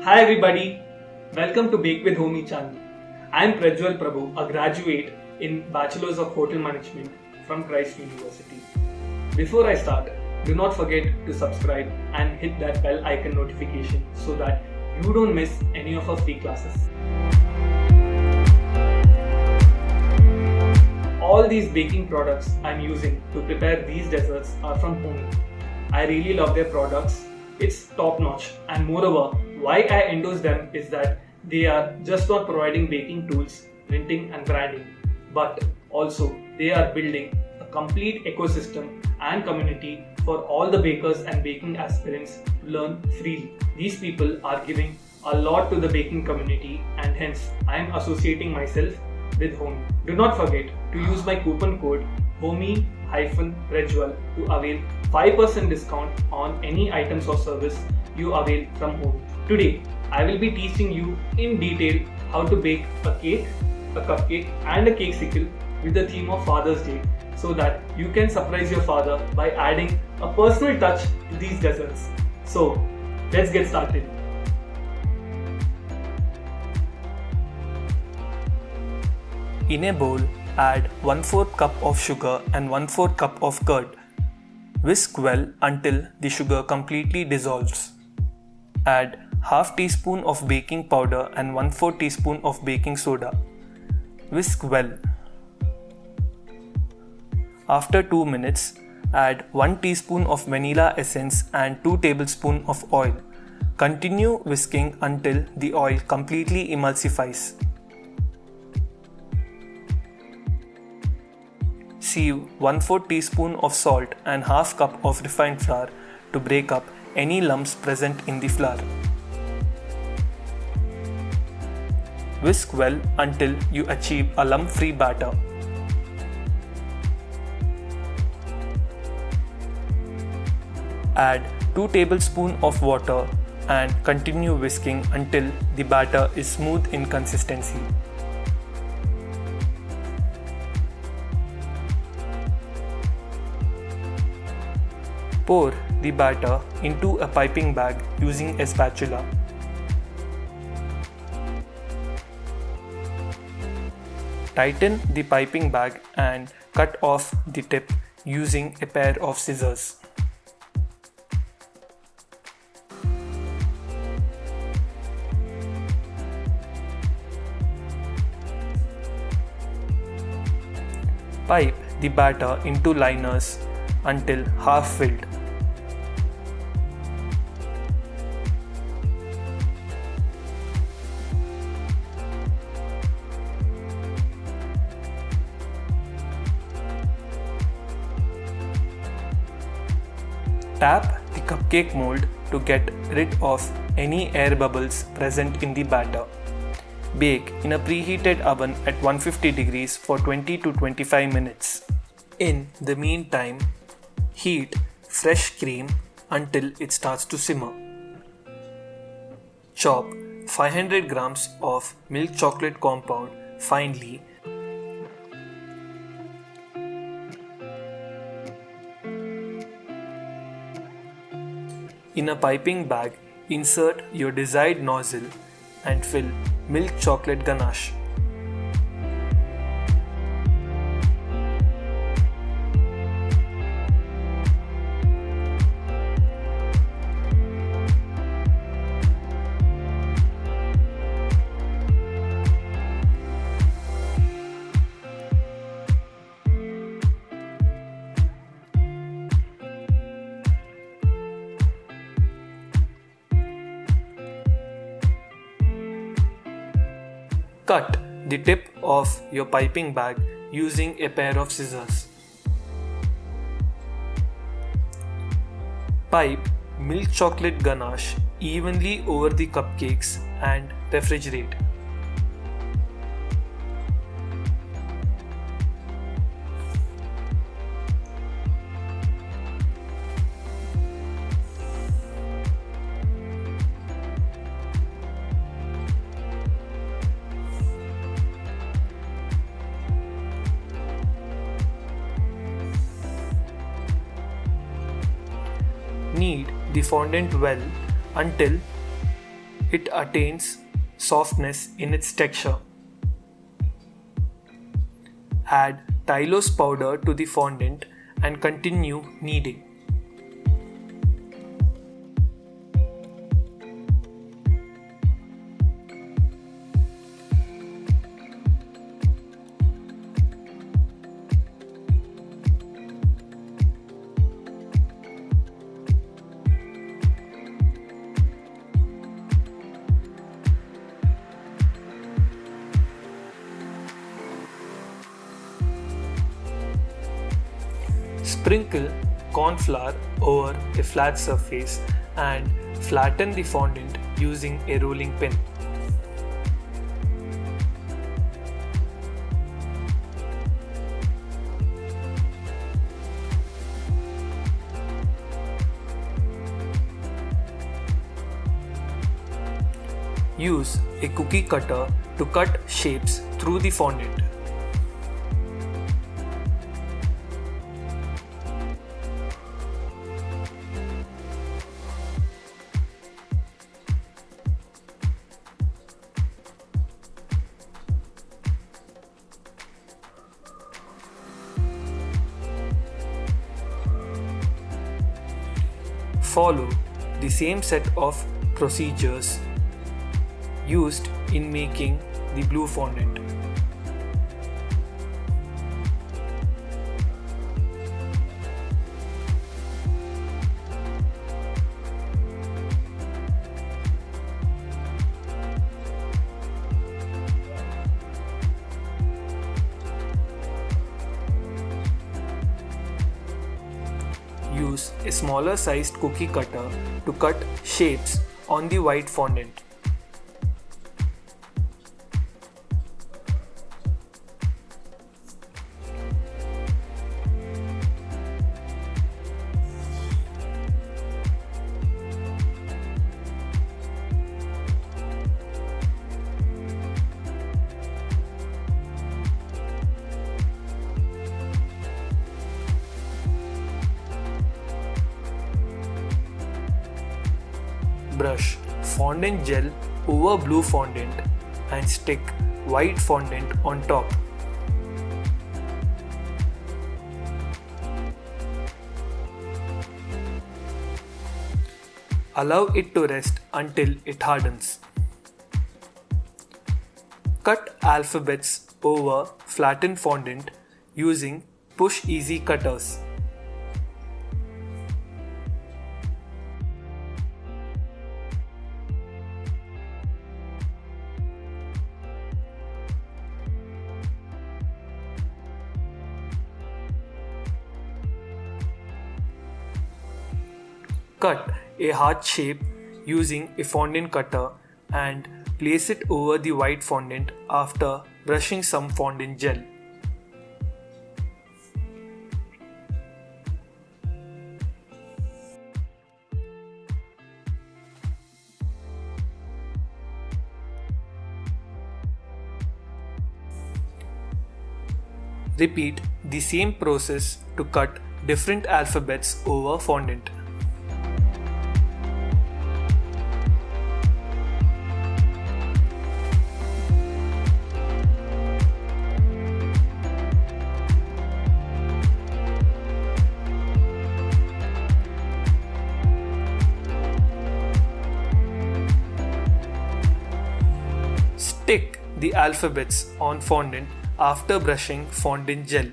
Hi everybody, welcome to Bake with Homie channel. I am Prajwal Prabhu, a graduate in Bachelor's of Hotel Management from Christ University. Before I start, do not forget to subscribe and hit that bell icon notification so that you don't miss any of our free classes. All these baking products I'm using to prepare these desserts are from Homie. I really love their products. It's top notch, and moreover, why I endorse them is that they are just not providing baking tools, printing and branding, but also they are building a complete ecosystem and community for all the bakers and baking aspirants to learn freely. These people are giving a lot to the baking community, and hence I am associating myself with Homie. Do not forget to use my coupon code HOMIE-REJWAL to avail 5% discount on any items or service you avail from Homie. Today, I will be teaching you in detail how to bake a cake, a cupcake and a cakesicle with the theme of Father's Day so that you can surprise your father by adding a personal touch to these desserts. So, let's get started. In a bowl, add 1/4 cup of sugar and 1/4 cup of curd. Whisk well until the sugar completely dissolves. Add half teaspoon of baking powder and 1/4 teaspoon of baking soda. Whisk well. After 2 minutes, add 1 teaspoon of vanilla essence and 2 tablespoons of oil. Continue whisking until the oil completely emulsifies. Sieve 1/4 teaspoon of salt and half cup of refined flour to break up any lumps present in the flour. Whisk well until you achieve a lump-free batter. Add 2 tablespoons of water and continue whisking until the batter is smooth in consistency. Pour the batter into a piping bag using a spatula. Tighten the piping bag and cut off the tip using a pair of scissors. Pipe the batter into liners until half filled. Tap the cupcake mold to get rid of any air bubbles present in the batter. Bake in a preheated oven at 150 degrees for 20 to 25 minutes. In the meantime, heat fresh cream until it starts to simmer. Chop 500 grams of milk chocolate compound finely. In a piping bag, insert your desired nozzle and fill milk chocolate ganache. Cut the tip of your piping bag using a pair of scissors. Pipe milk chocolate ganache evenly over the cupcakes and refrigerate. Knead the fondant well until it attains softness in its texture. Add Tylose powder to the fondant and continue kneading. Sprinkle corn flour over a flat surface and flatten the fondant using a rolling pin. Use a cookie cutter to cut shapes through the fondant. Follow the same set of procedures used in making the blue fondant. Use a smaller sized cookie cutter to cut shapes on the white fondant. Brush fondant gel over blue fondant and stick white fondant on top. Allow it to rest until it hardens. Cut alphabets over flattened fondant using push easy cutters. Cut a heart shape using a fondant cutter and place it over the white fondant after brushing some fondant gel. Repeat the same process to cut different alphabets over fondant. Stick the alphabets on fondant after brushing fondant gel.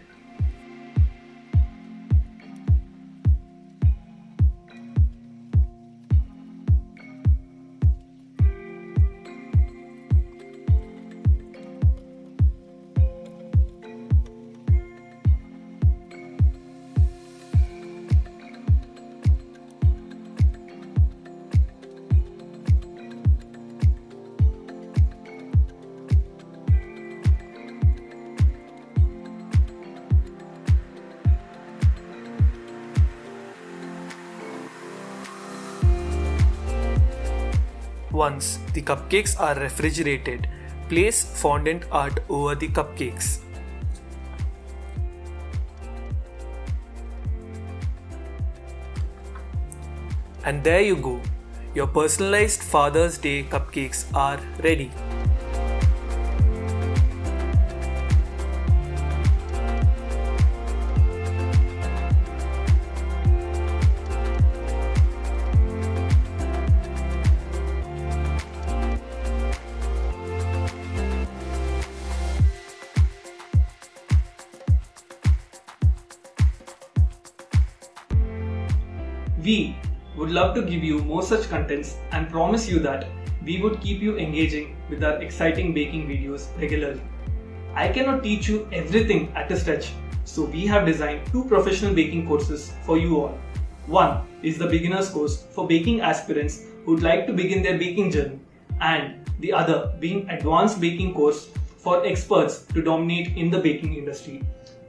Once the cupcakes are refrigerated, place fondant art over the cupcakes. And there you go. Your personalized Father's Day cupcakes are ready. We would love to give you more such contents and promise you that we would keep you engaging with our exciting baking videos regularly. I cannot teach you everything at a stretch, so we have designed 2 professional baking courses for you all. One is the beginner's course for baking aspirants who would like to begin their baking journey, and the other being advanced baking course for experts to dominate in the baking industry.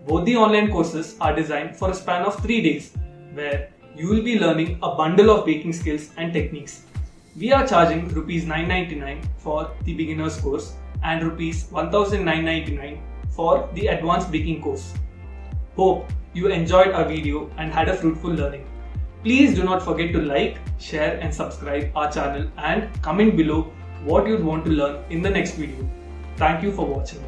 Both the online courses are designed for a span of 3 days, where you will be learning a bundle of baking skills and techniques. We are charging Rs 999 for the beginner's course and Rs 1999 for the advanced baking course. Hope you enjoyed our video and had a fruitful learning. Please do not forget to like, share and subscribe our channel and comment below what you'd want to learn in the next video. Thank you for watching.